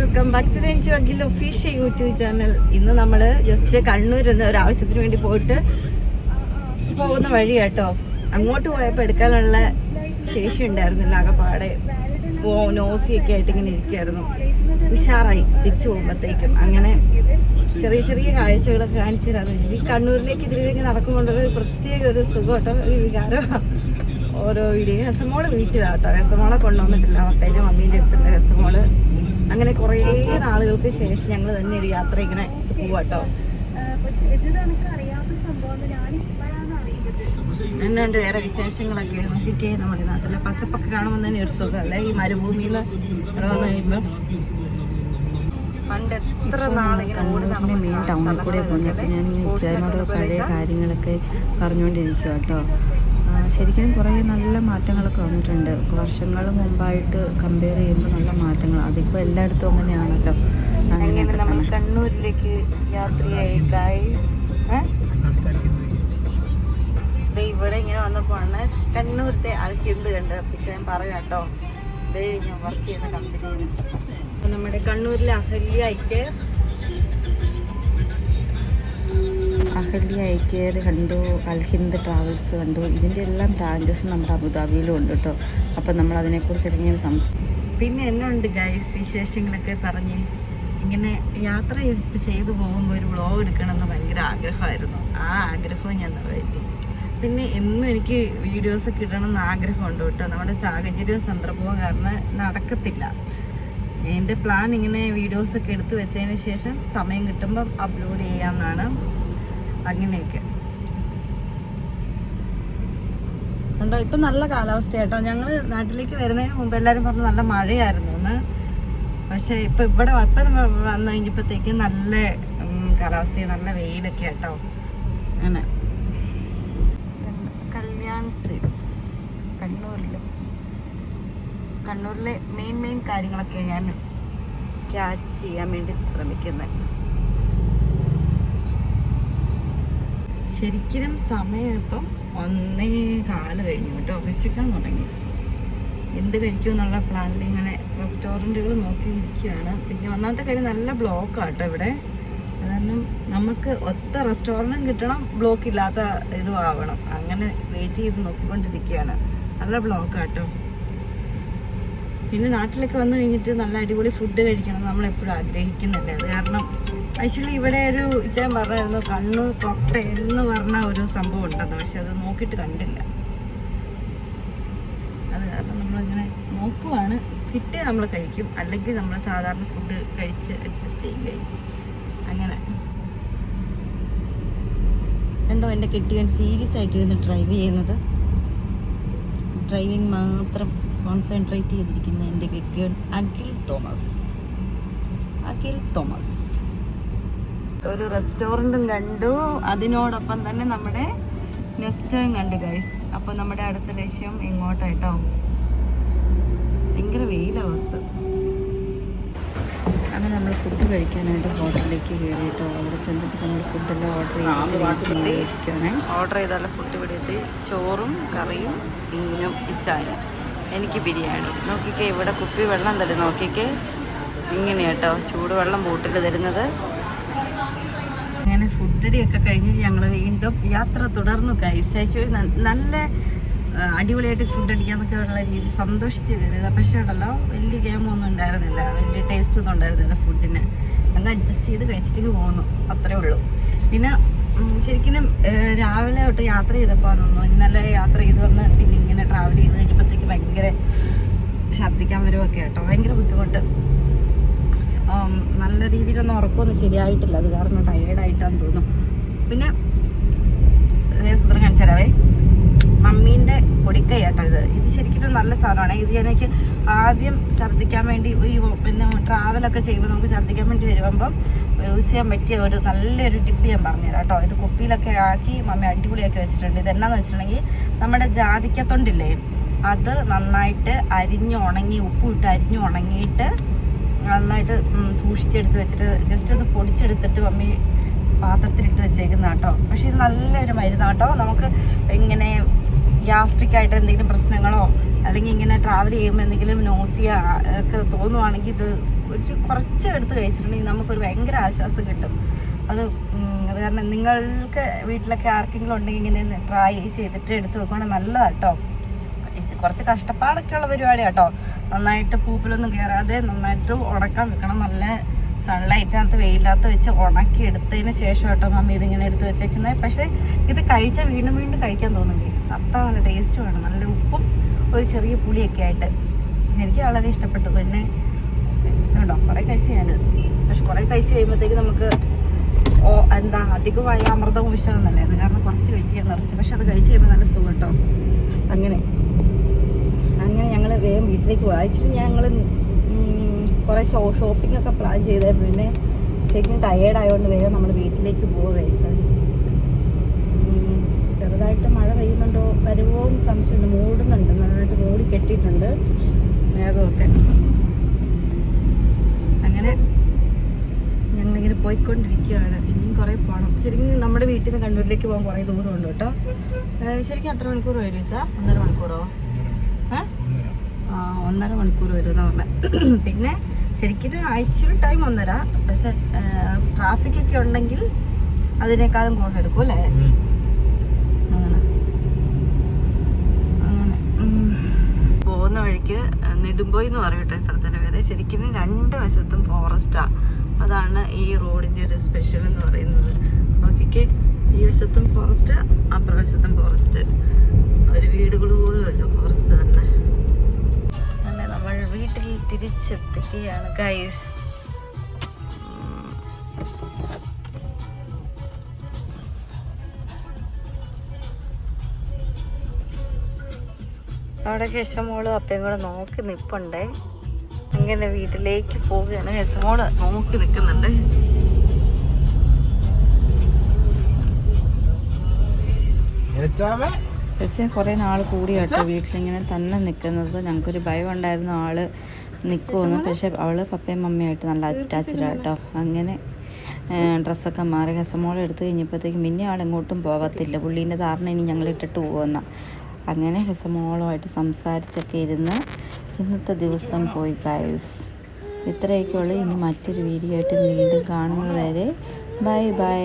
Welcome back to Ranju Akhil official YouTube channel. ഇന്ന് നമ്മൾ just Kannur എന്ന ഒരു ആവശ്യത്തിന് വേണ്ടി പോയിട്ട് പോകുന്ന വഴി കേട്ടോ. അങ്ങോട്ട് പോയപ്പോൾ എടുക്കാനുള്ള ശേഷി ഉണ്ടായിരുന്നില്ല, ആകെപ്പാടെ നോസിയൊക്കെ ആയിട്ട് ഇങ്ങനെ ഇരിക്കുമായിരുന്നു. ഉഷാറായി തിരിച്ചു പോകുമ്പോഴത്തേക്കും. അങ്ങനെ ചെറിയ ചെറിയ കാഴ്ചകളൊക്കെ കാണിച്ചു തരാമെന്ന് വെച്ചാൽ ഈ കണ്ണൂരിലേക്ക് ഇതിലേക്ക് നടക്കുമ്പോഴുള്ള ഒരു പ്രത്യേക ഒരു സുഖം കേട്ടോ, ഒരു വികാരമാണ്. ഓരോ വീഡിയോ രസമോള് വീട്ടിലാട്ടോ, രസമോളെ കൊണ്ടുവന്നിട്ടില്ല, മറ്റേ മമ്മീൻ്റെ അടുത്തുണ്ട് രസമോള്. അങ്ങനെ കുറേ നാളുകൾക്ക് ശേഷം ഞങ്ങൾ തന്നെ ഒരു യാത്ര ഇങ്ങനെ പോവാട്ടോ. എന്നുണ്ട് വേറെ വിശേഷങ്ങളൊക്കെ നോക്കിക്കേ. നമ്മുടെ നാട്ടിലെ പച്ചപ്പൊക്കെ കാണുമ്പോൾ തന്നെ ഒരു സുഖമല്ലേ, ഈ മരുഭൂമിയിൽ നിന്ന് ഇവിടെ വന്നു കഴിയുമ്പോൾ. പണ്ട് എത്ര നാളിങ്ങനെ മെയിൻ ടൗണിൽ കൂടെ പോകുന്നപ്പോൾ ഞാൻ ഇച്ചാനോട് പഴയ കാര്യങ്ങളൊക്കെ പറഞ്ഞുകൊണ്ടിരിക്കുക കേട്ടോ. ശരിക്കും കുറേ നല്ല മാറ്റങ്ങളൊക്കെ വന്നിട്ടുണ്ട്. വർഷങ്ങൾ മുമ്പായിട്ട് കമ്പയർ ചെയ്യുമ്പോൾ നല്ല മാറ്റങ്ങൾ. അതിപ്പോൾ എല്ലായിടത്തും അങ്ങനെയാണല്ലോ. അങ്ങനെ നമ്മൾ കണ്ണൂരിലേക്ക് യാത്രയായി ഗൈസ്. ഇവിടെ ഇങ്ങനെ വന്നപ്പോഴാണ് കണ്ണൂരത്തെ ആൾക്കെന്ത് കണ്ട് പിച്ച ഞാൻ പറയാം കേട്ടോ. ഞാൻ വർക്ക് ചെയ്യുന്ന കമ്പനിയിൽ നമ്മുടെ കണ്ണൂരിലെ അഹല്യ ഐക്യർ കണ്ടു, അൽഹിന്ദ് ട്രാവൽസ് കണ്ടു. ഇതിൻ്റെ എല്ലാം ബ്രാഞ്ചസ് നമ്മുടെ അബുദാബിയിലും ഉണ്ട് കേട്ടോ. അപ്പം നമ്മൾ അതിനെക്കുറിച്ചൊക്കെ ഇങ്ങനെ പിന്നെ എന്നെ ഉണ്ട് ഗൈസ് വിശേഷങ്ങളൊക്കെ പറഞ്ഞ് ഇങ്ങനെ യാത്ര ചെയ്തു പോകുമ്പോൾ ഒരു വ്ളോഗ് എടുക്കണമെന്ന് ഭയങ്കര ആഗ്രഹമായിരുന്നു. ആ ആഗ്രഹവും ഞാൻ നിറവേറ്റി. പിന്നെ എന്നും എനിക്ക് വീഡിയോസൊക്കെ ഇടണമെന്ന് ആഗ്രഹമുണ്ട് കേട്ടോ. നമ്മുടെ സാഹചര്യവും സന്ദർഭവും കാരണം നടക്കത്തില്ല. എൻ്റെ പ്ലാൻ ഇങ്ങനെ വീഡിയോസൊക്കെ എടുത്ത് വെച്ചതിന് ശേഷം സമയം കിട്ടുമ്പം അപ്ലോഡ് ചെയ്യാമെന്നാണ്. അങ്ങനെയൊക്കെ ഉണ്ടോ. ഇപ്പം നല്ല കാലാവസ്ഥ കേട്ടോ. ഞങ്ങൾ നാട്ടിലേക്ക് വരുന്നതിന് മുമ്പ് എല്ലാവരും പറഞ്ഞു നല്ല മഴയായിരുന്നു എന്ന്. പക്ഷേ ഇപ്പം ഇവിടെ വന്നു കഴിഞ്ഞപ്പോഴത്തേക്ക് നല്ല കാലാവസ്ഥയും നല്ല വെയിലൊക്കെ കേട്ടോ. അങ്ങനെ കല്യാൺ സിൽക്സ് കണ്ണൂരിലെ മെയിൻ കാര്യങ്ങളൊക്കെ ഞാൻ ക്യാച്ച് ചെയ്യാൻ വേണ്ടി ശ്രമിക്കുന്നത്. ശരിക്കും സമയം ഇപ്പം 1:15 കഴിഞ്ഞു കേട്ടോ. വിശക്കാൻ തുടങ്ങി. എന്ത് കഴിക്കുമെന്നുള്ള പ്ലാനിൽ ഇങ്ങനെ റെസ്റ്റോറൻറ്റുകൾ നോക്കിയിരിക്കുകയാണ്. പിന്നെ ഒന്നാമത്തെ കാര്യം നല്ല ബ്ലോക്കാണ് കേട്ടോ ഇവിടെ. കാരണം നമുക്ക് ഒത്ത റെസ്റ്റോറൻറ്റും കിട്ടണം, ബ്ലോക്ക് ഇല്ലാത്ത ഇതും ആവണം. അങ്ങനെ വെയിറ്റ് ചെയ്ത് നോക്കിക്കൊണ്ടിരിക്കുകയാണ്. നല്ല ബ്ലോക്കാണ് കേട്ടോ. പിന്നെ നാട്ടിലൊക്കെ വന്നു കഴിഞ്ഞിട്ട് നല്ല അടിപൊളി ഫുഡ് കഴിക്കണം നമ്മളെപ്പോഴും ആഗ്രഹിക്കുന്നില്ല. അത് കാരണം ആക്ച്വലി ഇവിടെ ഒരു ഞാൻ പറഞ്ഞായിരുന്നു കണ്ണൂർ കോക്ടെയിൽ എന്ന് പറഞ്ഞ ഒരു സംഭവം ഉണ്ടെന്ന്. പക്ഷെ അത് നോക്കിയിട്ട് കണ്ടില്ല. അത് കാരണം നമ്മളിങ്ങനെ നോക്കുവാണ്. കിട്ടിയ നമ്മൾ കഴിക്കും, അല്ലെങ്കിൽ നമ്മൾ സാധാരണ ഫുഡ് കഴിച്ച് അഡ്ജസ്റ്റ് ചെയ്യും ഗൈസ്. അങ്ങനെ കണ്ടോ എൻ്റെ കെട്ടിയവൻ സീരിയസ് ആയിട്ടിരുന്ന് ഡ്രൈവ് ചെയ്യുന്നത്. ഡ്രൈവിങ് മാത്രം കോൺസെൻട്രേറ്റ് ചെയ്തിരിക്കുന്ന എൻ്റെ കെട്ടിയവൻ അഖിൽ തോമസ്. ഒരു റെസ്റ്റോറൻറ്റും കണ്ടു, അതിനോടൊപ്പം തന്നെ നമ്മുടെ നെസ്റ്റോയും കണ്ടു ഗൈസ്. അപ്പോൾ നമ്മുടെ അടുത്ത ലക്ഷ്യം ഇങ്ങോട്ടായിട്ടോ. ഭയങ്കര വെയിലവർത്ത്. അങ്ങനെ നമ്മൾ ഫുഡ് കഴിക്കാനായിട്ട് ഹോട്ടലിലേക്ക് കയറിയിട്ടോ. അവിടെ ചെന്നിട്ട് നമ്മൾ ഫുഡെല്ലാം ഓർഡർ ചെയ്താലും ഫുഡ് ഇവിടെ എത്തി. ചോറും കറിയും മീനും ഇച്ചായും. എനിക്ക് ബിരിയാണി. നോക്കിക്കേ ഇവിടെ കുപ്പി വെള്ളം തരും. നോക്കിക്കേ ഇങ്ങനെ കേട്ടോ ചൂടുവെള്ളം ബോട്ടിൽ തരുന്നത്. അങ്ങനെ ഫുഡടിയൊക്കെ കഴിഞ്ഞ് ഞങ്ങൾ വീണ്ടും യാത്ര തുടർന്നു ഗൈസ്. ആക്ച്വലി നല്ല അടിപൊളിയായിട്ട് ഫുഡ് അടിക്കാന്നൊക്കെ ഉള്ള രീതി സന്തോഷിച്ച് കയറിയത്. പക്ഷേ ഉണ്ടല്ലോ വലിയ ഗെയിമൊന്നും ഉണ്ടായിരുന്നില്ല, വലിയ ടേസ്റ്റ് ഒന്നും ഉണ്ടായിരുന്നില്ല ഫുഡിന്. അങ്ങ് അഡ്ജസ്റ്റ് ചെയ്ത് കഴിച്ചിട്ട് പോകുന്നു, അത്രേ ഉള്ളൂ. പിന്നെ ശരിക്കും രാവിലെ തൊട്ട് യാത്ര ചെയ്തപ്പോൾ തോന്നുന്നു. ഇന്നലെ യാത്ര ചെയ്ത് വന്ന് പിന്നെ ഇങ്ങനെ ട്രാവൽ ചെയ്ത് കഴിഞ്ഞപ്പോഴത്തേക്ക് ഭയങ്കര ഛർദ്ദിക്കാൻ വരുമൊക്കെ കേട്ടോ. ഭയങ്കര ബുദ്ധിമുട്ട്. നല്ല രീതിയിലൊന്നും ഉറക്കമൊന്നും ശരിയായിട്ടില്ല. അത് കാരണം ടയേർഡായിട്ടാന്ന് തോന്നുന്നു. പിന്നെ സൂത്രം കാണിച്ചു തരാവേ. മമ്മീൻ്റെ പൊടിക്കൈ കേട്ടോ ഇത് ശരിക്കും നല്ല സാധനമാണ്. ഇത് എനിക്ക് ആദ്യം ഛർദ്ദിക്കാൻ വേണ്ടി പിന്നെ ട്രാവലൊക്കെ ചെയ്യുമ്പോൾ നമുക്ക് ഛർദ്ദിക്കാൻ വേണ്ടി വരുമ്പം യൂസ് ചെയ്യാൻ പറ്റിയ ഒരു നല്ലൊരു ടിപ്പ് ഞാൻ പറഞ്ഞുതരാം കേട്ടോ. ഇത് കുപ്പിയിലൊക്കെ ആക്കി മമ്മി അടിപൊളിയാക്കി വെച്ചിട്ടുണ്ട്. ഇതെന്നാന്ന് വെച്ചിട്ടുണ്ടെങ്കിൽ നമ്മുടെ ജാതിക്കത്തൊണ്ടില്ലേ, അത് നന്നായിട്ട് ഉണങ്ങി ഉപ്പിട്ട് അരിഞ്ഞു ഉണങ്ങിയിട്ട് നന്നായിട്ട് സൂക്ഷിച്ചെടുത്ത് വെച്ചിട്ട് ജസ്റ്റ് ഒന്ന് പൊടിച്ചെടുത്തിട്ട് മമ്മി പാത്രത്തിലിട്ട് വെച്ചേക്കുന്ന കേട്ടോ. പക്ഷേ ഇത് നല്ലൊരു മരുന്നാട്ടോ. നമുക്ക് ഇങ്ങനെ ഗ്യാസ്ട്രിക് ആയിട്ട് എന്തെങ്കിലും പ്രശ്നങ്ങളോ അല്ലെങ്കിൽ ഇങ്ങനെ ട്രാവൽ ചെയ്യുമ്പോൾ എന്തെങ്കിലും നോസിയ ഒക്കെ തോന്നുവാണെങ്കിൽ ഇത് കുറച്ച് എടുത്ത് കഴിച്ചിട്ടുണ്ടെങ്കിൽ നമുക്കൊരു ഭയങ്കര ആശ്വാസം കിട്ടും. അത് കാരണം നിങ്ങൾക്ക് വീട്ടിലൊക്കെ ആർക്കെങ്കിലും ഉണ്ടെങ്കിൽ ഇങ്ങനെ ട്രൈ ചെയ്തിട്ട് എടുത്ത് വെക്കുകയാണെങ്കിൽ നല്ലതാട്ടോ. കുറച്ച് കഷ്ടപ്പാടൊക്കെ ഉള്ള പരിപാടി കേട്ടോ. നന്നായിട്ട് പൂപ്പിലൊന്നും കയറാതെ നന്നായിട്ട് ഉണക്കാൻ വെക്കണം. നല്ല സൺലൈറ്റിനകത്ത് വെയിലകത്ത് വെച്ച് ഉണക്കി എടുത്തതിന് ശേഷം കേട്ടോ മമ്മി ഇതിങ്ങനെ എടുത്ത് വെച്ചേക്കുന്നത്. പക്ഷേ ഇത് കഴിച്ചാൽ വീണ്ടും വീണ്ടും കഴിക്കാൻ തോന്നും ഗൈസ്. അത്ര നല്ല ടേസ്റ്റ് വേണം. നല്ല ഉപ്പും ഒരു ചെറിയ പുളിയൊക്കെ ആയിട്ട് എനിക്ക് വളരെ ഇഷ്ടപ്പെട്ടു. പിന്നെ കേട്ടോ കുറേ കഴിച്ച് ഞാനത്. പക്ഷെ കുറേ കഴിച്ച് കഴിയുമ്പോഴത്തേക്ക് നമുക്ക് എന്താ അധികമായ അമൃതവും വിഷമൊന്നുമല്ലേ അത് കാരണം കുറച്ച് കഴിച്ച് ഞാൻ നിർത്തി. പക്ഷെ അത് കഴിച്ച് കഴിയുമ്പോൾ നല്ല സുഖം കേട്ടോ. അങ്ങനെ ഞങ്ങൾ വേഗം വീട്ടിലേക്ക് വായിച്ചിട്ട് ഞങ്ങൾ കുറേ ഷോപ്പിംഗ് ഒക്കെ പ്ലാൻ ചെയ്തായിരുന്നു. പിന്നെ ശരിക്കും ടയേർഡ് ആയതുകൊണ്ട് വേഗം നമ്മൾ വീട്ടിലേക്ക് പോകുക വയസ്സ്. ചെറുതായിട്ട് മഴ പെയ്യുന്നുണ്ടോ വരുമോ എന്ന് സംശയമുണ്ട്. മൂടുന്നുണ്ട്, നന്നായിട്ട് മൂടി കെട്ടിയിട്ടുണ്ട് മേഘമൊക്കെ. അങ്ങനെ ഞങ്ങളിങ്ങനെ പോയിക്കൊണ്ടിരിക്കുകയാണ്. ഇനിയും കുറേ പോകണം. ശരിക്കും നമ്മുടെ വീട്ടിൽ നിന്ന് കണ്ണൂരിലേക്ക് പോകാൻ കുറേ ദൂരമുണ്ട് കേട്ടോ. ശരിക്കും എത്ര മണിക്കൂർ വരും വെച്ചാൽ 1.5 മണിക്കൂറോ? 1.5 മണിക്കൂർ വരുമെന്ന് പറഞ്ഞത്. പിന്നെ ശരിക്കും ആക്ച്വൽ ടൈം 1.5, പക്ഷെ ട്രാഫിക് ഒക്കെ ഉണ്ടെങ്കിൽ അതിനേക്കാളും കൂടുതൽ എടുക്കും അല്ലേ? അങ്ങനെ അങ്ങനെ പോകുന്ന വഴിക്ക് നെടുമ്പോയി എന്ന് പറയട്ടെ സ്ഥലത്തിൻ്റെ പേര്. ശരിക്കും 2 വശത്തും ഫോറസ്റ്റാണ്. അതാണ് ഈ റോഡിൻ്റെ ഒരു സ്പെഷ്യൽ എന്ന് പറയുന്നത്. നോക്കിക്കേ, ഈ വശത്തും ഫോറസ്റ്റ്, അപ്പുറവശത്തും ഫോറസ്റ്റ്. ഒരു വീടുകൾ പോലും അല്ല, ഫോറസ്റ്റ് തന്നെ. അങ്ങനെ നമ്മൾ വീട്ടിൽ തിരിച്ചെത്തുകയാണ് ഗൈസ്. അവിടെ ഹെസമോളും അപ്പയും കൂടെ നോക്കി നിൽപ്പുണ്ടേ. അങ്ങനെ വീട്ടിലേക്ക് പോവുകയാണ്. ഹെസമോള് നോക്കി നിൽക്കുന്നുണ്ട്. ഹെസ കുറേ നാൾ കൂടി കേട്ടോ വീട്ടിലിങ്ങനെ തന്നെ നിൽക്കുന്നത്. ഞങ്ങൾക്കൊരു ഭയം ഉണ്ടായിരുന്നു ആള് നിൽക്കുമെന്ന്. പക്ഷെ അവള് പപ്പയും മമ്മിയായിട്ട് നല്ല അറ്റാച്ച്ഡ് ആട്ടോ. അങ്ങനെ ഡ്രസ്സൊക്കെ മാറി ഹെസമോളെ എടുത്ത് കഴിഞ്ഞപ്പോഴത്തേക്കും പിന്നെ ആളെങ്ങോട്ടും പോകത്തില്ല. പുള്ളീൻ്റെ ധാരണ ഇനി ഞങ്ങൾ ഇട്ടിട്ട് പോകുന്ന. അങ്ങനെ ഹെസമോളുമായിട്ട് സംസാരിച്ചൊക്കെ ഇരുന്ന് ഇന്നത്തെ ദിവസം പോയി ഗൈസ്. ഇത്രയൊക്കെയുള്ളൂ. ഇനി മറ്റൊരു വീഡിയോ ആയിട്ട് വീണ്ടും കാണുന്നത് വരെ ബൈ ബൈ.